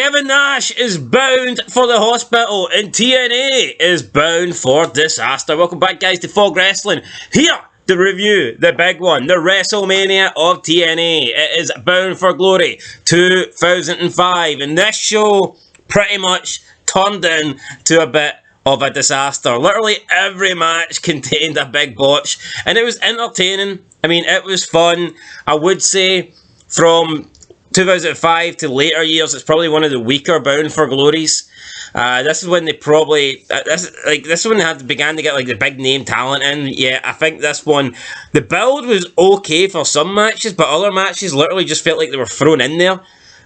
Kevin Nash is bound for the hospital and TNA is bound for disaster. Welcome back, guys, to Fog Wrestling. Here to review the big one, the WrestleMania of TNA. It is Bound for Glory 2005, and this show pretty much turned into a bit of a disaster. Literally every match contained a big botch, and it was entertaining. I mean, it was fun. I would say from 2005 to later years, it's probably one of the weaker Bound for Glories. This is when they probably this is when they began to get like the big name talent in. Yeah, I think this one, the build was okay for some matches, but other matches literally just felt like they were thrown in there.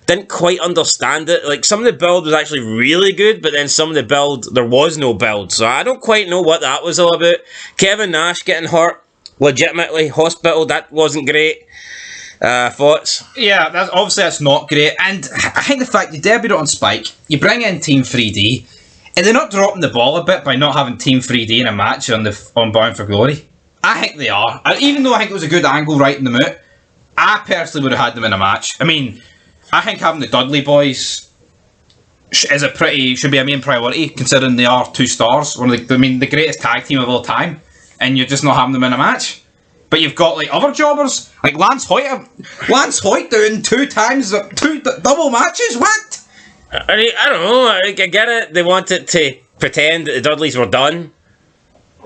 Didn't quite understand it. Like, some of the build was actually really good, but then some of the build, there was no build. So I don't quite know what that was all about. Kevin Nash getting hurt, legitimately, hospital, that wasn't great. Thoughts? Yeah, that's not great. And I think the fact you debuted it on Spike, you bring in Team 3D, and they're not dropping the ball a bit by not having Team 3D in a match on Bound for Glory. I think they are. Even though I think it was a good angle writing them out, I personally would have had them in a match. I mean, I think having the Dudley Boys should be a main priority, considering they are 2 stars. The greatest tag team of all time, and you're just not having them in a match. But you've got like other jobbers, like Lance Hoyt doing 2 double matches. What? I don't know. I get it. They wanted to pretend that the Dudleys were done,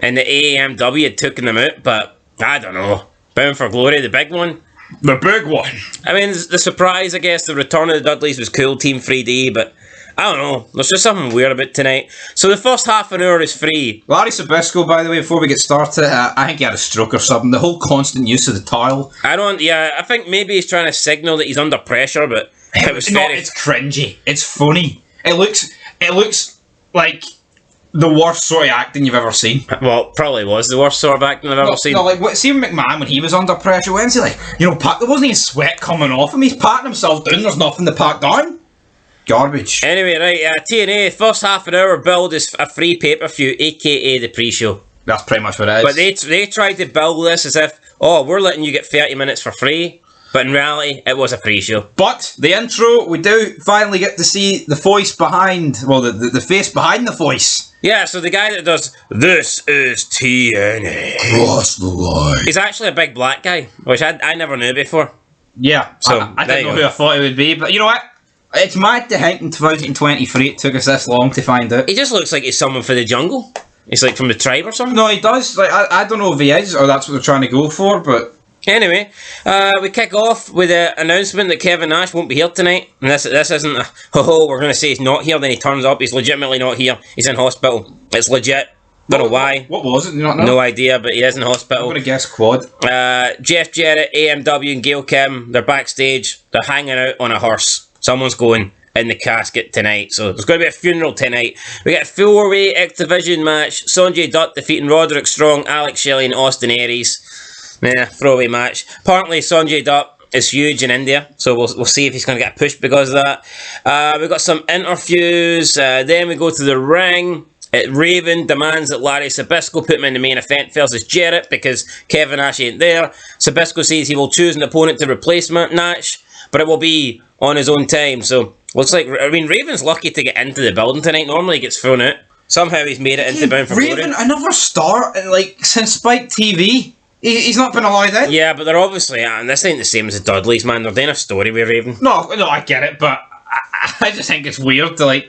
and the AAMW had taken them out. But I don't know. Bound for Glory, the big one. The big one. I mean, the surprise, I guess, the return of the Dudleys was cool, Team 3D, but I don't know. There's just something weird about tonight. So the first half an hour is free. Larry Sabisco, by the way, before we get started, I think he had a stroke or something. The whole constant use of the towel. I think maybe he's trying to signal that he's under pressure, but it was it's cringy. It's funny. It looks like the worst sort of acting you've ever seen. Well, probably was the worst sort of acting I've ever seen. No, like, Stephen McMahon, when he was under pressure, when's he like, there wasn't even sweat coming off him, he's patting himself down, there's nothing to pat down. Garbage. Anyway, right, TNA, first half an hour build is a free pay-per-view, aka the pre-show. That's pretty much what it is. But they tried to build this as if, we're letting you get 30 minutes for free. But in reality, it was a pre-show. But the intro, we do finally get to see the voice behind, the face behind the voice. Yeah, so the guy that does, "This is TNA. Cross the line." He's actually a big black guy, which I never knew before. Yeah, so I didn't know who I thought he would be, but you know what? It's mad to think in 2023 it took us this long to find out. He just looks like he's someone for the jungle. He's like from the tribe or something. No, he does. Like, I don't know if he is, or that's what they're trying to go for, but... Anyway, we kick off with an announcement that Kevin Nash won't be here tonight. And this isn't a, we're going to say he's not here, then he turns up. He's legitimately not here. He's in hospital. It's legit. Don't know why. What was it? Do you not know? No idea, but he is in hospital. I'm going to guess quad. Jeff Jarrett, AMW, and Gail Kim, they're backstage. They're hanging out on a hearse. Someone's going in the casket tonight. So there's going to be a funeral tonight. We get a 4-way X Division match. Sonjay Dutt defeating Roderick Strong, Alex Shelley, and Austin Aries. Throwaway match. Apparently Sonjay Dutt is huge in India, so we'll see if he's going to get pushed because of that. We've got some interviews. Then we go to the ring. Raven demands that Larry Sabisco put him in the main event versus Jarrett because Kevin Nash ain't there. Sabisco says he will choose an opponent to replace Nash, but it will be on his own time. So looks like, Raven's lucky to get into the building tonight. Normally he gets thrown out. Somehow he's made it into Bound for Glory. Raven, another star, since Spike TV. He's not been allowed in. Yeah, but they're obviously, and this ain't the same as the Dudleys, man. They're doing a story with Raven. No, I get it, but I just think it's weird to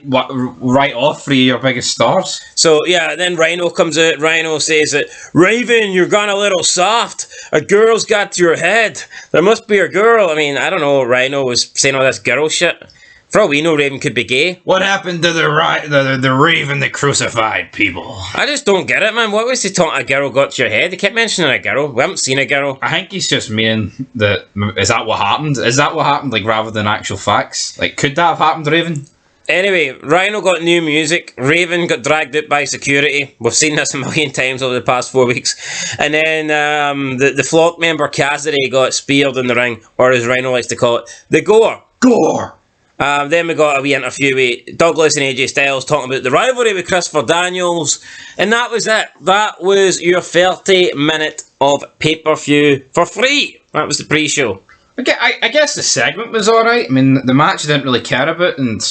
write off 3 of your biggest stars. So yeah, then RHINO comes out. RHINO says that, Raven, you're gone a little soft. A girl's got to your head. There must be a girl. I mean, I don't know. RHINO was saying all this girl shit. For all we know, Raven could be gay. What happened to the Raven that crucified people? I just don't get it, man. What was he talking? A girl got to your head? He kept mentioning a girl. We haven't seen a girl. I think he's just meaning that. Is that what happened? Is that what happened? Rather than actual facts? Could that have happened, Raven? Anyway, RHINO got new music. Raven got dragged out by security. We've seen this a million times over the past 4 weeks. And then the Flock member Cassidy got speared in the ring, or as RHINO likes to call it, the Gore. Gore! Then we got a wee interview with Douglas and AJ Styles talking about the rivalry with Christopher Daniels. And that was it. That was your 30-minute of pay-per-view for free. That was the pre-show. I guess the segment was alright. I mean, the match I didn't really care about, and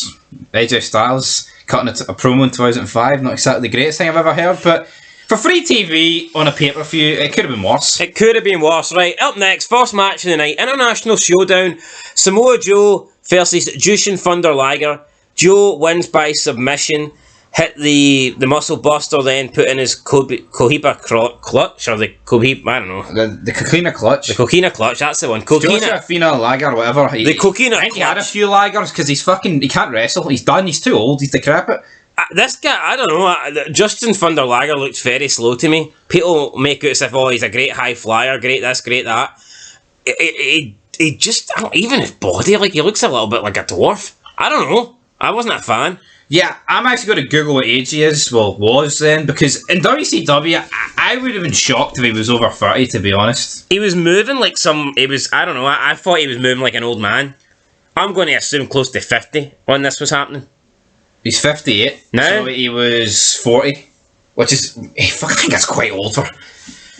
AJ Styles cutting a promo in 2005, not exactly the greatest thing I've ever heard, but for free TV on a pay-per-view, it could have been worse. It could have been worse, right? Up next, first match of the night, International Showdown, Samoa Joe versus Jushin Thunder Liger. Joe wins by submission, hit the muscle buster, then put in his Cohiba clutch, or the Cohiba, I don't know. The Coquina clutch. The Coquina clutch, that's the one. Josefina Lager, whatever. The Coquina I think he clutch. had a few lagers because he can't wrestle. He's done. He's too old. He's decrepit. This guy, I don't know, Justin Thunder Liger looks very slow to me. People make it as if, oh, he's a great high flyer, great this, great that. He just, even his body, like, he looks a little bit like a dwarf. I don't know. I wasn't a fan. Yeah, I'm actually going to Google what age he is, was then, because in WCW, I would have been shocked if he was over 30, to be honest. He was moving like I don't know, I thought he was moving like an old man. I'm going to assume close to 50 when this was happening. He's 58, so he was 40, which is, I think that's quite old for.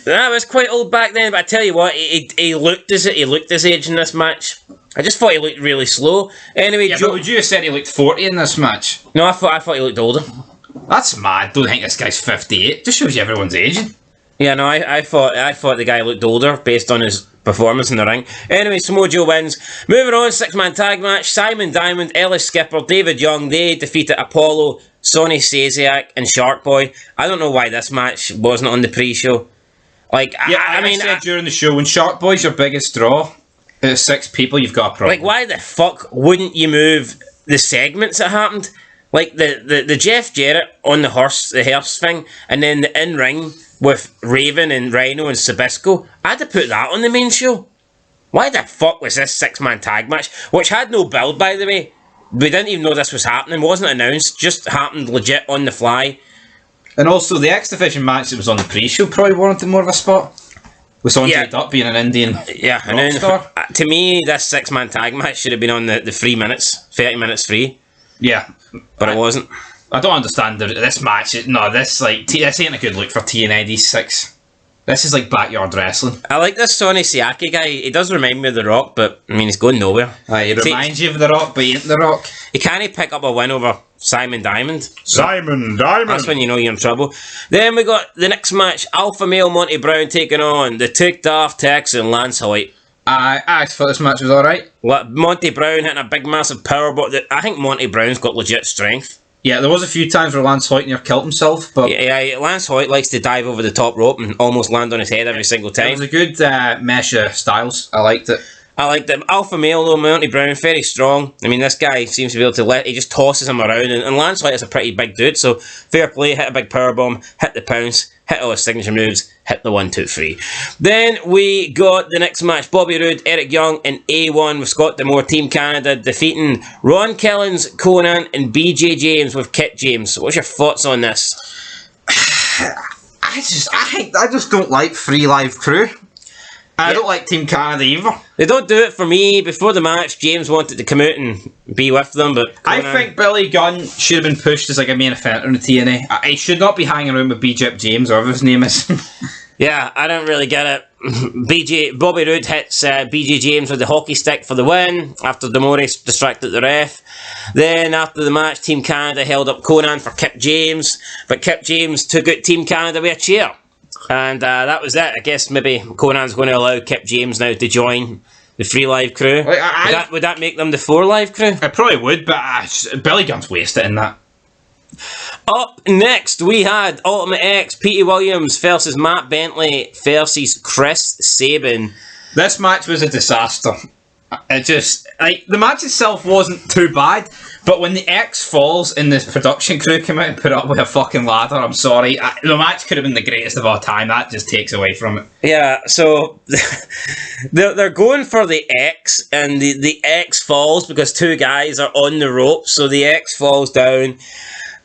That was quite old back then, but I tell you what, he looked his age in this match. I just thought he looked really slow. Anyway, yeah, but would you have said he looked 40 in this match? No, I thought he looked older. That's mad. Don't think this guy's 58. Just shows you everyone's aging. Yeah, no, I thought the guy looked older based on his performance in the ring. Anyway, Samoa Joe wins. Moving on, 6-man tag match. Simon Diamond, Ellis Skipper, David Young, they defeated Apollo, Sonny Stasiak, and Shark Boy. I don't know why this match wasn't on the pre-show. Like, yeah, I said during the show, when Shark Boy's your biggest draw, out of 6 people, you've got a problem. Like, why the fuck wouldn't you move the segments that happened? Like, the Jeff Jarrett on the hearse thing, and then the in-ring with Raven and RHINO and Sabisco. I'd have put that on the main show. Why the fuck was this 6-man tag match? Which had no build, by the way. We didn't even know this was happening. Wasn't announced. Just happened legit on the fly. And also, the X Division match that was on the pre-show probably warranted more of a spot. With Andre Dutt being an Indian star. To me, this 6-man tag match should have been on the 3 minutes. 30 minutes free. Yeah. But it wasn't. I don't understand this match. This ain't a good look for TNA, 6. This is like backyard wrestling. I like this Sonny Siaki guy. He does remind me of The Rock, but I mean, he's going nowhere. He reminds you of The Rock, but he ain't The Rock. He can't pick up a win over Simon Diamond. Simon Diamond! That's when you know you're in trouble. Then we got the next match, Alpha Male Monty Brown taking on the Ticked Off Texan Lance Hoyt. I thought this match was alright. Monty Brown hitting a big massive power, but I think Monty Brown's got legit strength. Yeah, there was a few times where Lance Hoyt near killed himself, but yeah, Lance Hoyt likes to dive over the top rope and almost land on his head every single time. It was a good mesh of styles. I liked it. I liked them. Alpha Male though, Monty Brown, very strong. I mean, this guy seems to be able to he just tosses him around, and Lance Hoyt is a pretty big dude, so fair play, hit a big powerbomb, hit the pounce, hit all his signature moves, hit the 1, 2, 3. Then we got the next match, Bobby Roode, Eric Young, and A1 with Scott D'Amore, Team Canada, defeating Ron Killings, Conan, and BJ James with Kit James. What's your thoughts on this? I just don't like Free Live Crew. I don't like Team Canada either. They don't do it for me. Before the match, James wanted to come out and be with them, but I think Billy Gunn should have been pushed as like a main offender in the TNA. He should not be hanging around with BJ James, or whatever his name is. Yeah, I don't really get it. Bobby Roode hits BJ James with the hockey stick for the win after D'Amore distracted the ref. Then after the match, Team Canada held up Conan for Kip James, but Kip James took out Team Canada with a chair. And that was it. I guess maybe Conan's going to allow Kip James now to join the Free Live Crew. Would that make them the 4 Live Crew? It probably would, but Billy Gunn's wasted in that. Up next, we had Ultimate X, Petey Williams versus Matt Bentley versus Chris Sabin. This match was a disaster. It just, the match itself wasn't too bad, but when the X falls and the production crew came out and put up with a fucking ladder, I'm sorry, the match could have been the greatest of all time. That just takes away from it. Yeah, so they're going for the X, and the X falls because 2 guys are on the rope, so the X falls down.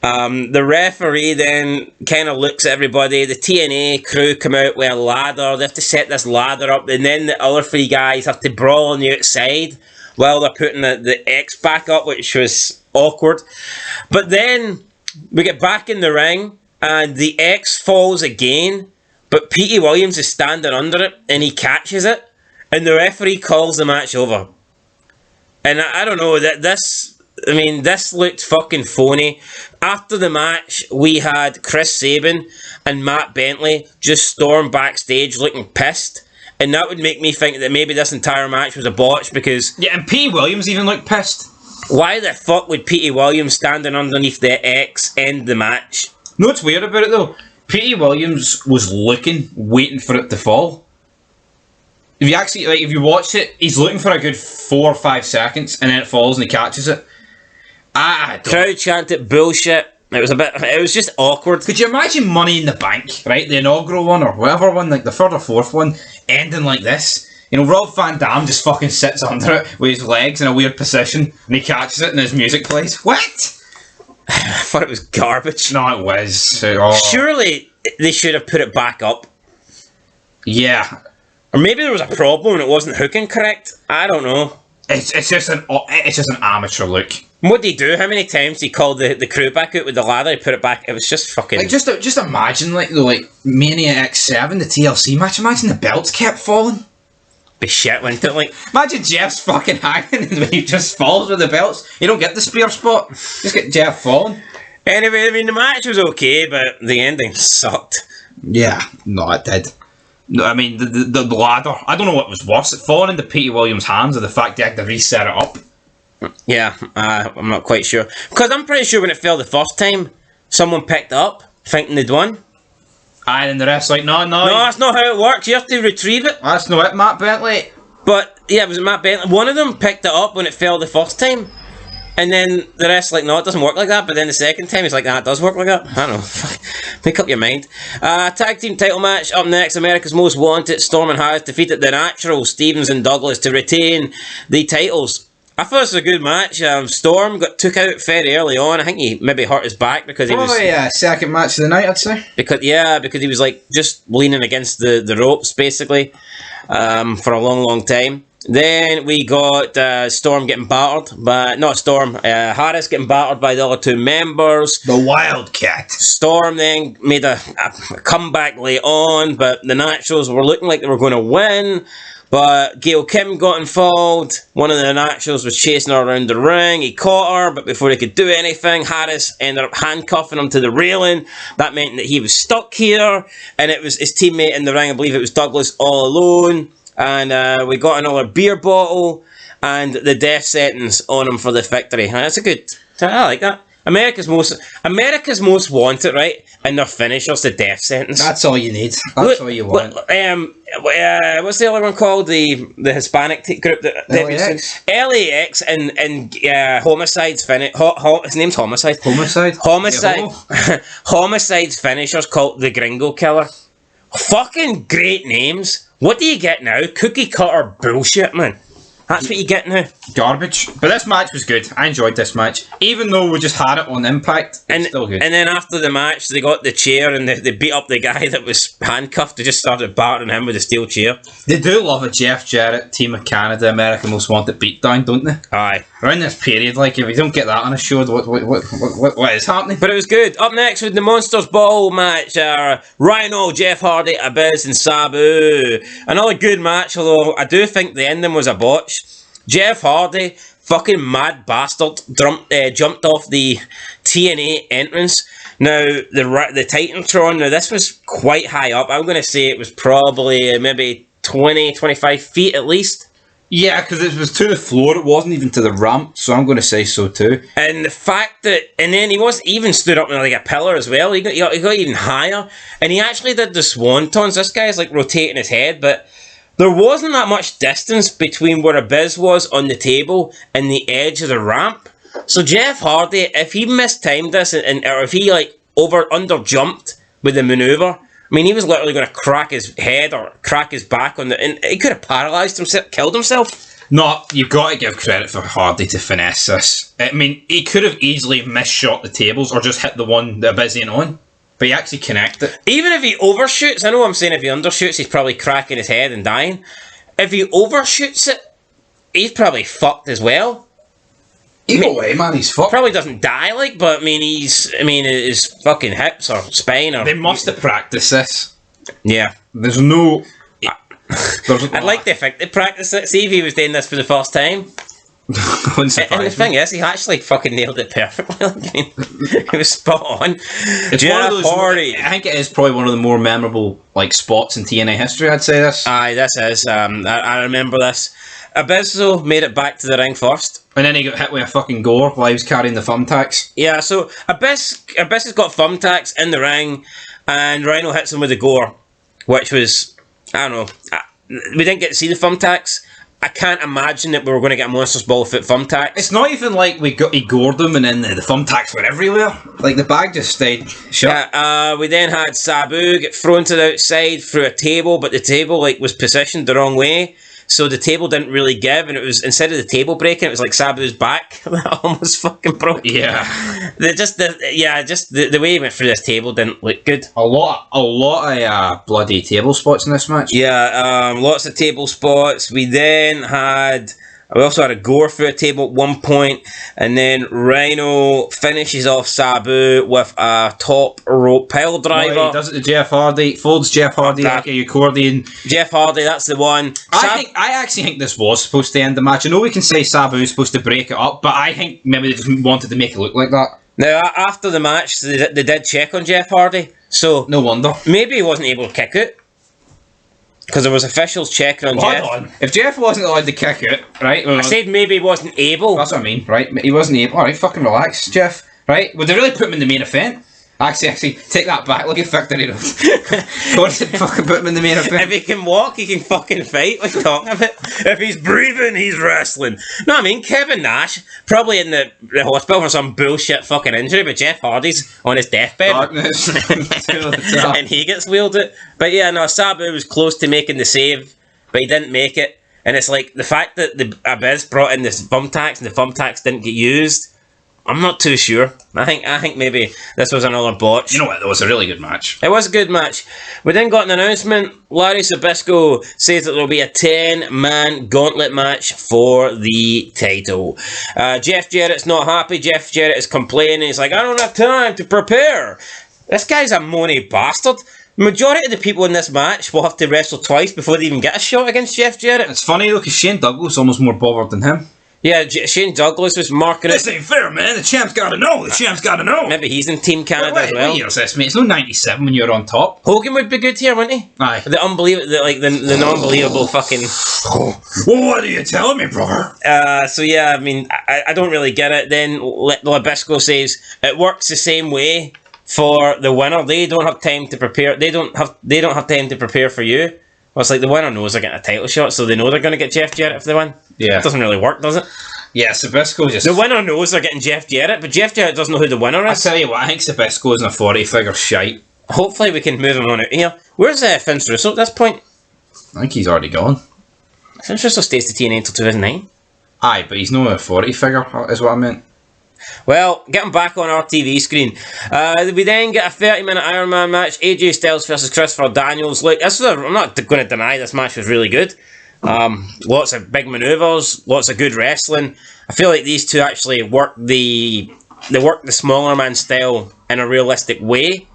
The referee then kind of looks at everybody. The TNA crew come out with a ladder. They have to set this ladder up, and then the other 3 guys have to brawl on the outside while they're putting the X back up, which was awkward. But then we get back in the ring, and the X falls again, but Petey Williams is standing under it, and he catches it. and the referee calls the match over. And I don't know, this looked fucking phony. After the match, we had Chris Sabin and Matt Bentley just storm backstage looking pissed. And that would make me think that maybe this entire match was a botch because... Yeah, and Petey Williams even looked pissed. Why the fuck would Petey Williams standing underneath the X end the match? No, what's weird about it though? Petey Williams was looking, waiting for it to fall. If you actually, if you watch it, he's looking for a good 4 or 5 seconds, and then it falls and he catches it. Crowd chanted bullshit. It was just awkward. Could you imagine Money in the Bank, right? The inaugural one or whatever one, like the 3rd or 4th one, ending like this? You know, Rob Van Dam just fucking sits under it with his legs in a weird position, and he catches it and his music plays. What? I thought it was garbage. No, it was. Surely they should have put it back up. Yeah. Or maybe there was a problem and it wasn't hooking correct. I don't know. It's just an amateur look. What did he do? How many times he called the crew back out with the ladder? He put it back. It was just fucking... Like, just imagine, like Mania X7, the TLC match. Imagine the belts kept falling. Be shit, wouldn't it? Like, imagine Jeff's fucking hanging and he just falls with the belts. You don't get the spear spot. Just get Jeff falling. Anyway, I mean, the match was okay, but the ending sucked. Yeah, no, it did. No, I mean, the ladder, I don't know what was worse, it falling into Petey Williams' hands or the fact they had to reset it up. Yeah, I'm not quite sure. Because I'm pretty sure when it fell the first time, someone picked it up, thinking they'd won. Aye, and the rest like, no. No, that's not how it works. You have to retrieve it. That's not it, Matt Bentley. But, yeah, was it Matt Bentley? One of them picked it up when it fell the first time. And then the rest like, no, it doesn't work like that. But then the second time, it's like, nah, it does work like that. I don't know. Make up your mind. Tag team title match up next. America's Most Wanted. Storm and Harris defeated the Naturals, Stevens and Douglas, to retain the titles. I thought it was a good match. Storm took out very early on. I think he maybe hurt his back because he was... Probably second match of the night, I'd say. Because he was like just leaning against the ropes, basically, for a long time. Then we got Storm getting battered, but not Storm. Harris getting battered by the other two members. The Wildcat. Storm then made a comeback late on, but the Naturals were looking like they were going to win. But Gail Kim got involved. One of the Naturals was chasing her around the ring. He caught her, but before he could do anything, Harris ended up handcuffing him to the railing. That meant that he was stuck here, and it was his teammate in the ring. I believe it was Douglas all alone. And we got another beer bottle and the death sentence on him for the victory. That's a good... I like that. America's Most Wanted, right? And their finisher's the death sentence. That's all you need. That's all you want. What's the other one called? The Hispanic group that LAX. LAX and Homicide's finish. His name's Homicide. Homicide. Homicide's finisher's called the Gringo Killer. Fucking great names. What do you get now? Cookie cutter bullshit, man. That's what you get now. Garbage. But this match was good. I enjoyed this match. Even though we just had it on Impact, it's still good. And then after the match, they got the chair and they beat up the guy that was handcuffed. They just started battering him with a steel chair. They do love a Jeff Jarrett, Team of Canada, American Most Wanted beatdown, don't they? Aye. Around this period, like, if you don't get that on a show, what is happening? But it was good. Up next with the Monsters Ball match, RHINO, Jeff Hardy, Abyss, and Sabu. Another good match, although I do think the ending was a botch. Jeff Hardy, fucking mad bastard, jumped off the TNA entrance. Now, the Titantron, now this was quite high up. I'm going to say it was probably maybe 20, 25 feet at least. Yeah, because it was to the floor, it wasn't even to the ramp, so I'm going to say so too. And the fact that, and then he wasn't even stood up on like a pillar as well, he got even higher, and he actually did the swantons. This guy's like rotating his head, but there wasn't that much distance between where Abyss was on the table and the edge of the ramp. So Jeff Hardy, if he mistimed this, or if he like under jumped with the maneuver, I mean, he was literally going to crack his head or crack his back on and he could have paralysed himself, killed himself. No, you've got to give credit for Hardy to finesse this. I mean, he could have easily misshot the tables or just hit the one that Abyss ain't on. But he actually connected. Even if he overshoots, I know I'm saying if he undershoots, he's probably cracking his head and dying. If he overshoots it, he's probably fucked as well. Either way, man, he's fucked. Probably doesn't die, like, but I mean, his fucking hips or spine or... They must have practiced this. Yeah. There's no... I'd like to think they practice it. See if he was doing this for the first time. And the thing is, he actually fucking nailed it perfectly. I mean, it was spot on. It's one of those. I think it is probably one of the more memorable spots in TNA history. I'd say this. Aye, this is. I remember this. Abyss made it back to the ring first, and then he got hit with a fucking gore while he was carrying the thumbtacks. Yeah, so Abyss has got thumbtacks in the ring, and RHINO hits him with the gore, which was, I don't know. We didn't get to see the thumbtacks. I can't imagine that we were going to get a Monsters Ball foot thumbtacks. It's not even like he gored them and then the thumbtacks were everywhere. Like, the bag just stayed shut. Yeah, we then had Sabu get thrown to the outside through a table, but the table was positioned the wrong way. So the table didn't really give, and it was, instead of the table breaking, it was like Sabu's back that almost fucking broke. Yeah. The way he went through this table didn't look good. A lot of bloody table spots in this match. Yeah, lots of table spots. We also had a gore through a table at one point, and then RHINO finishes off Sabu with a top rope pile driver. He does it to Jeff Hardy, folds Jeff Hardy like a accordion. Jeff Hardy, that's the one. I actually think this was supposed to end the match. I know we can say Sabu is supposed to break it up, but I think maybe they just wanted to make it look like that. Now, after the match, they did check on Jeff Hardy, so no wonder. Maybe he wasn't able to kick it. Because there was officials checking on Jeff. Hold on. If Jeff wasn't allowed to kick it, right? Well, I said maybe he wasn't able. That's what I mean, right? He wasn't able. Alright, fucking relax, Jeff. Right? Would they really put him in the main event? Actually, take that back. Look at Victory Road. Go to fucking put him in the main event. If he can walk, he can fucking fight. What are you talking about? If he's breathing, he's wrestling. No, I mean, Kevin Nash, probably in the hospital for some bullshit fucking injury, but Jeff Hardy's on his deathbed. Darkness. And he gets wielded. But yeah, no, Sabu was close to making the save, but he didn't make it. And it's like, the fact that the Abyss brought in this thumbtacks and the thumbtacks didn't get used, I'm not too sure. I think maybe this was another botch. You know what? It was a really good match. It was a good match. We then got an announcement. Larry Zbyszko says that there will be a 10-man gauntlet match for the title. Jeff Jarrett's not happy. Jeff Jarrett is complaining. He's like, I don't have time to prepare. This guy's a moany bastard. The majority of the people in this match will have to wrestle twice before they even get a shot against Jeff Jarrett. It's funny though, because Shane Douglas is almost more bothered than him. Yeah, Shane Douglas was marking it. This ain't fair, man. The champ's got to know. The champ's got to know. Maybe he's in Team Canada as well. What year is this, mate? It's no 97 when you're on top. Hogan would be good here, wouldn't he? Aye. The non-believable fucking... Well, what are you telling me, brother? So yeah, I mean, I don't really get it. Then Zbyszko says it works the same way for the winner. They don't have time to prepare. They don't have time to prepare for you. Well, it's like the winner knows they're getting a title shot, so they know they're going to get Jeff Jarrett if they win. Yeah. It doesn't really work, does it? Yeah, Zbyszko just... The winner knows they're getting Jeff Jarrett, but Jeff Jarrett doesn't know who the winner is. I tell you what, I think Zbyszko's in a 40-figure shite. Hopefully we can move him on out here. Where's Vince Russo at this point? I think he's already gone. Vince Russo stays to TNA until 2009. Aye, but he's not a 40-figure, is what I meant. Well, get him back on our TV screen. We then get a 30-minute Iron Man match. AJ Styles versus Christopher Daniels. Look, I'm not going to deny this match was really good. Lots of big maneuvers, lots of good wrestling. I feel like these two actually work the smaller man style in a realistic way,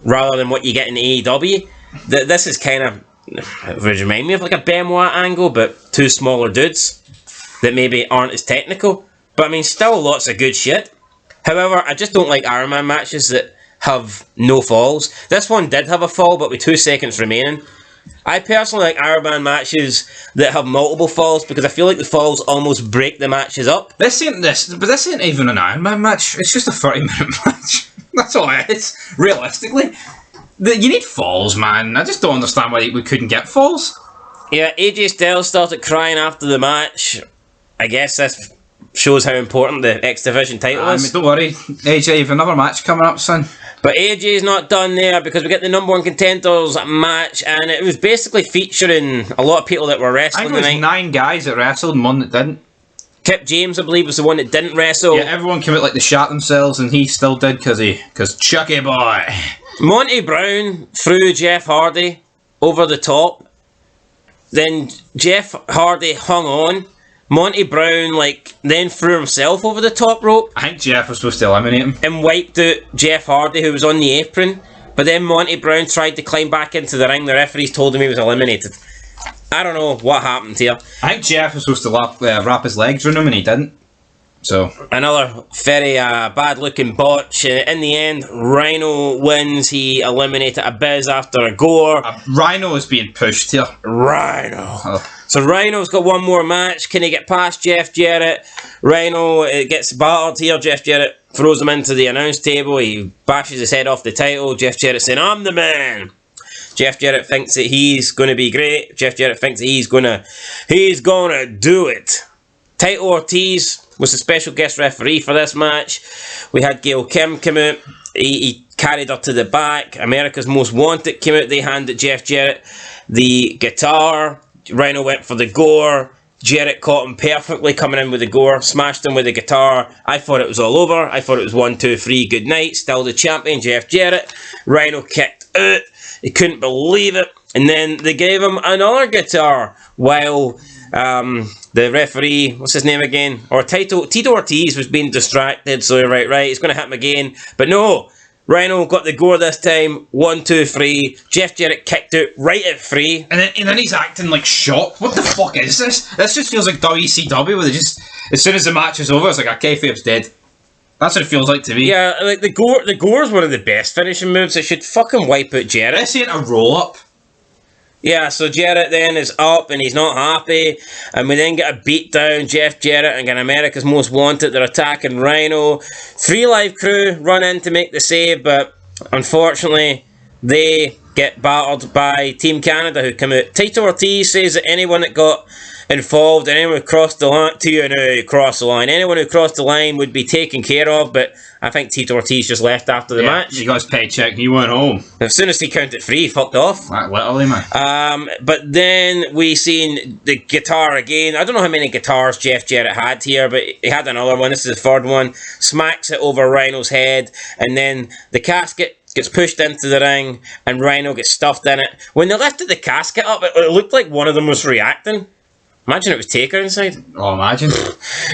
rather than what you get in AEW. This is kind of, it would remind me of like a Benoit angle, but two smaller dudes that maybe aren't as technical. But I mean, still lots of good shit. However, I just don't like Iron Man matches that have no falls. This one did have a fall, but with 2 seconds remaining. I personally like Iron Man matches that have multiple falls because I feel like the falls almost break the matches up. This ain't even an Iron Man match. It's just a 30-minute match. That's all it is. Realistically, you need falls, man. I just don't understand why we couldn't get falls. Yeah, AJ Styles started crying after the match. I guess this shows how important the X Division title is. Don't worry, AJ, you've another match coming up, son. But AJ's not done there because we get the number 1 contenders match, and it was basically featuring a lot of people that were wrestling tonight. I think it was 9 guys that wrestled and 1 that didn't. Kip James, I believe, was the one that didn't wrestle. Yeah, everyone came out like they shot themselves, and he still did because Chucky boy. Monty Brown threw Jeff Hardy over the top. Then Jeff Hardy hung on. Monty Brown then threw himself over the top rope. I think Jeff was supposed to eliminate him. And wiped out Jeff Hardy, who was on the apron. But then Monty Brown tried to climb back into the ring. The referees told him he was eliminated. I don't know what happened here. I think Jeff was supposed to wrap his legs around him and he didn't. So another very bad looking botch. In the end, RHINO wins. He eliminated Abyss after a gore. RHINO is being pushed here. RHINO. Oh. So RHINO's got one more match. Can he get past Jeff Jarrett? RHINO gets battered here. Jeff Jarrett throws him into the announce table. He bashes his head off the title. Jeff Jarrett saying, "I'm the man." Jeff Jarrett thinks that he's going to be great. Jeff Jarrett thinks that he's gonna do it. Title Ortiz was the special guest referee for this match. We had Gail Kim come out. He carried her to the back. America's Most Wanted came out. They handed Jeff Jarrett the guitar. RHINO went for the gore. Jarrett caught him perfectly coming in with the gore. Smashed him with the guitar. I thought it was all over. I thought it was 1, 2, 3, good night. Still the champion, Jeff Jarrett. RHINO kicked out. He couldn't believe it. And then they gave him another guitar while the referee, what's his name again? Tito Ortiz was being distracted. So right, he's going to hit him again. But no, RHINO got the gore this time. 1, 2, 3. Jeff Jarrett kicked out right at 3. And then he's acting like shocked. What the fuck is this? This just feels like WCW where they just, as soon as the match is over, it's like, okay, kayfabe's dead. That's what it feels like to me. Yeah, like the gore is one of the best finishing moves. It should fucking wipe out Jarrett. This ain't a roll-up. Yeah, so Jarrett then is up and he's not happy. And we then get a beat down. Jeff Jarrett and America's Most Wanted. They're attacking RHINO. 3 Live Crew run in to make the save, but unfortunately they get battered by Team Canada who come out. Tito Ortiz says that anyone that got involved and anyone who crossed the line, anyone who crossed the line would be taken care of, but I think Tito Ortiz just left after the match. He got his paycheck and he went home. As soon as he counted 3, he fucked off. Literally, man. But then we seen the guitar again. I don't know how many guitars Jeff Jarrett had here, but he had another one. This is the 3rd one. Smacks it over RHINO's head, and then the casket gets pushed into the ring, and RHINO gets stuffed in it. When they lifted the casket up, it looked like one of them was reacting. Imagine it was Taker inside. Oh, imagine.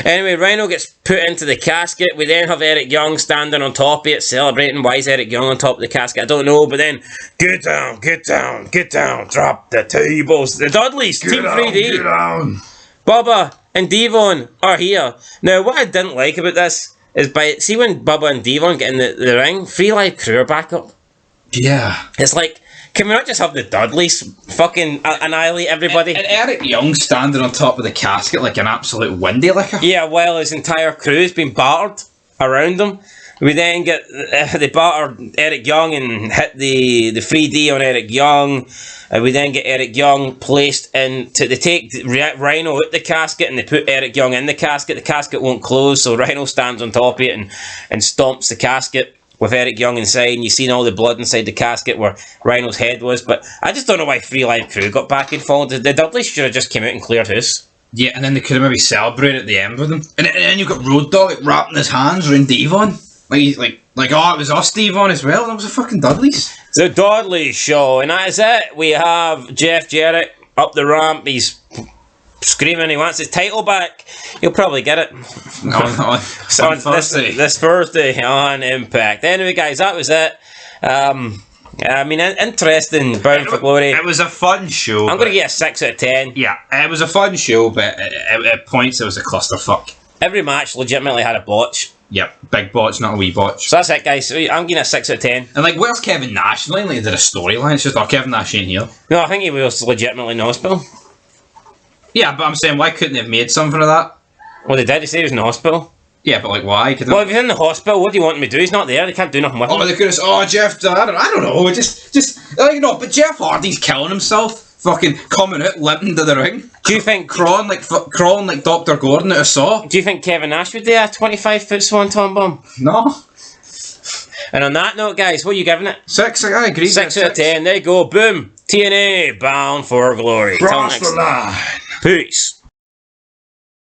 Anyway, RHINO gets put into the casket. We then have Eric Young standing on top of it, celebrating. Why is Eric Young on top of the casket? I don't know, but then, get down, drop the tables. The Dudleys, Team 3D. Get down. Bubba and Devon are here. Now, what I didn't like about this is see when Bubba and Devon get in the ring, 3 Live Crew are back up. Yeah. It's like, can we not just have the Dudleys fucking annihilate everybody? And Eric Young standing on top of the casket like an absolute windy licker. Yeah, while his entire crew's been battered around him. We then get, they batter Eric Young and hit the 3D on Eric Young. We then get Eric Young placed into, they take RHINO out the casket and they put Eric Young in the casket. The casket won't close, so RHINO stands on top of it and stomps the casket with Eric Young inside, and you've seen all the blood inside the casket where RHINO's head was. But I just don't know why 3 Live Crew got back involved. The Dudleys should have just came out and cleared house. Yeah, and then they could have maybe celebrated at the end with him. And then you've got Road Dogg wrapping his hands around Devon. Like, oh, it was us, Devon, as well. That was the fucking Dudleys. The Dudley Show, and that is it. We have Jeff Jarrett up the ramp. He's screaming he wants his title back. He'll probably get it on Thursday. This Thursday on Impact. Anyway, guys, that was it. I mean, interesting Bound for Glory. It was a fun show. I'm going to get a 6 out of 10. Yeah, it was a fun show, but at points it was a clusterfuck. Every match legitimately had a botch. Yep, big botch, not a wee botch. So that's it, guys. I'm giving it a 6 out of 10. And like, where's Kevin Nash? Like, they did a storyline. It's just, oh, Kevin Nash ain't here. No, I think he was legitimately in hospital. Yeah, but I'm saying, why couldn't they have made something of that? Well, they did. They said he was in the hospital. Yeah, but like, why? Well, if he's in the hospital, what do you want him to do? He's not there. They can't do nothing with him. Oh, they could have. Oh, Jeff. I don't know. Just like, no. But Jeff Hardy's killing himself. Fucking coming out, limping to the ring. Do you think crawling like Dr. Gordon out of Saw? Do you think Kevin Nash would do a 25-foot swanton bomb? No. And on that note, guys, what are you giving it? 6. I agree. 6 out of 10. There you go. Boom. TNA Bound for Glory. Cross the line. Peace.